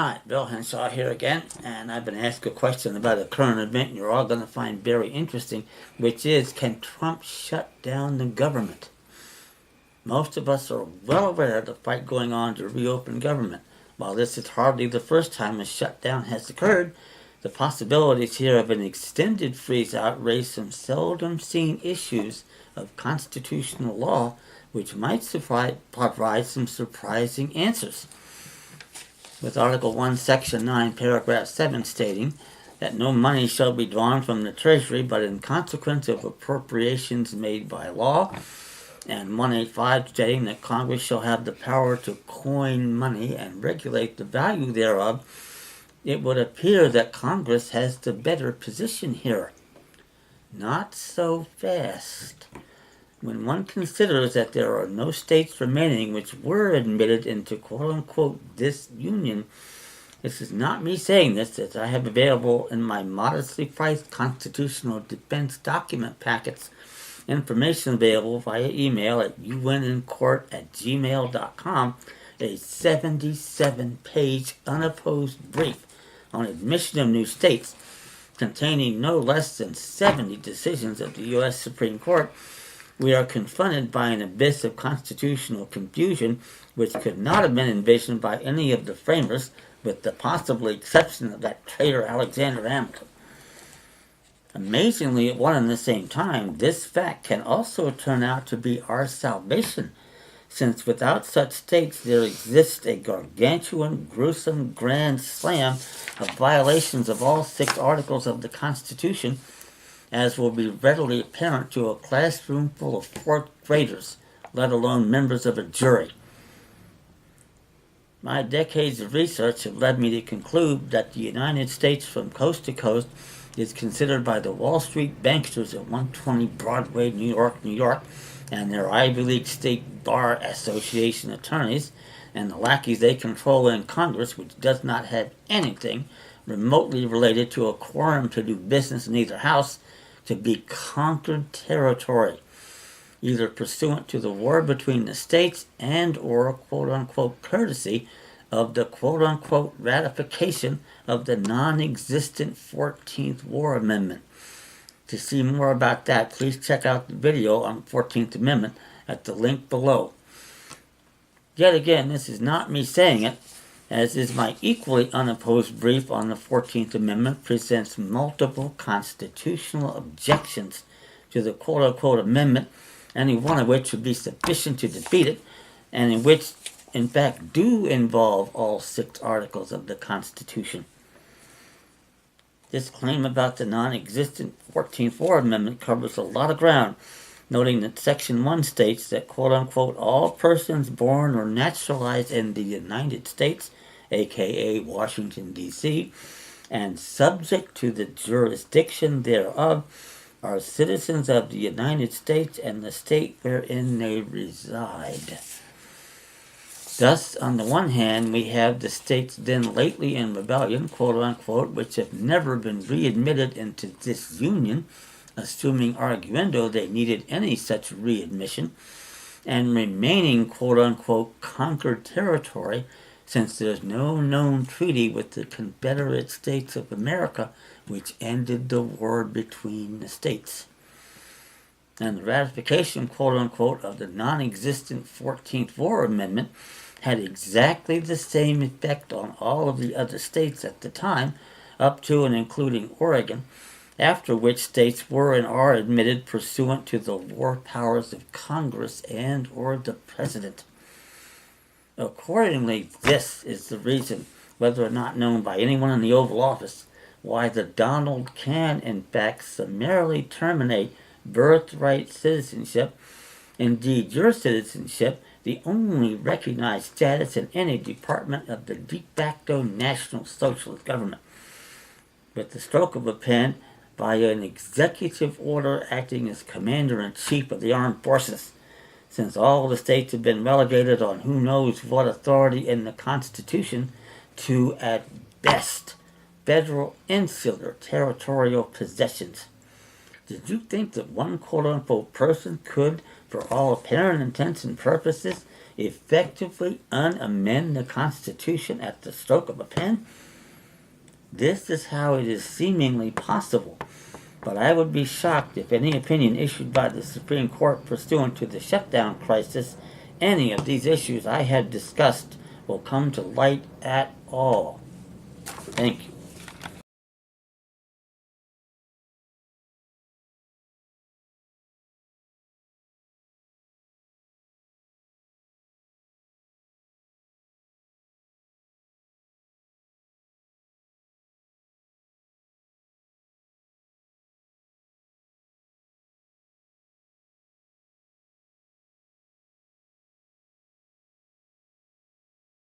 Hi, Bill Henshaw here again, and I've been asked a question about a current event you're all going to find very interesting, which is, can Trump shut down the government? Most of us are well aware of the fight going on to reopen government. While this is hardly the first time a shutdown has occurred, the possibilities here of an extended freeze-out raise some seldom-seen issues of constitutional law, which might provide some surprising answers. With Article 1, Section 9, Paragraph 7 stating that no money shall be drawn from the Treasury but in consequence of appropriations made by law, and 185 stating that Congress shall have the power to coin money and regulate the value thereof, it would appear that Congress has the better position here. Not so fast. When one considers that there are no states remaining which were admitted into quote-unquote this union, this is not me saying this, as I have available in my modestly priced constitutional defense document packets information available via email at unincourt@gmail.com, a 77-page unopposed brief on admission of new states containing no less than 70 decisions of the U.S. Supreme Court. We are confronted by an abyss of constitutional confusion which could not have been envisioned by any of the framers, with the possible exception of that traitor Alexander Hamilton. Amazingly, at one and the same time, this fact can also turn out to be our salvation, since without such states there exists a gargantuan, gruesome, grand slam of violations of all 6 articles of the Constitution, as will be readily apparent to a classroom full of 4th graders, let alone members of a jury. My decades of research have led me to conclude that the United States from coast to coast is considered by the Wall Street banksters at 120 Broadway, New York, and their Ivy League State Bar Association attorneys, and the lackeys they control in Congress, which does not have anything remotely related to a quorum to do business in either house, to be conquered territory, either pursuant to the war between the states and or quote-unquote courtesy of the quote-unquote ratification of the non-existent 14th War Amendment. To see more about that, please check out the video on the 14th Amendment at the link below. Yet again, this is not me saying it, as is my equally unopposed brief on the 14th Amendment presents multiple constitutional objections to the quote-unquote amendment, any one of which would be sufficient to defeat it, and in which, in fact, do involve all 6 articles of the Constitution. This claim about the non-existent 14th War Amendment covers a lot of ground, noting that Section 1 states that, quote-unquote, all persons born or naturalized in the United States, aka Washington, D.C., and subject to the jurisdiction thereof, are citizens of the United States and the state wherein they reside. Thus, on the one hand, we have the states then lately in rebellion, quote-unquote, which have never been readmitted into this union, assuming arguendo they needed any such readmission, and remaining, quote-unquote, conquered territory, since there's no known treaty with the Confederate States of America which ended the war between the states. And the ratification, quote-unquote, of the non-existent 14th War Amendment had exactly the same effect on all of the other states at the time, up to and including Oregon, after which states were and are admitted pursuant to the war powers of Congress and or the President. Accordingly, this is the reason, whether or not known by anyone in the Oval Office, why the Donald can, in fact, summarily terminate birthright citizenship, indeed your citizenship, the only recognized status in any department of the de facto National Socialist government, with the stroke of a pen by an executive order acting as Commander-in-Chief of the Armed Forces, since all the states have been relegated on who knows what authority in the Constitution to, at best, federal insular territorial possessions. Did you think that one quote-unquote person could, for all apparent intents and purposes, effectively unamend the Constitution at the stroke of a pen? This is how it is seemingly possible, but I would be shocked if any opinion issued by the Supreme Court pursuant to the shutdown crisis, any of these issues I had discussed, will come to light at all. Thank you.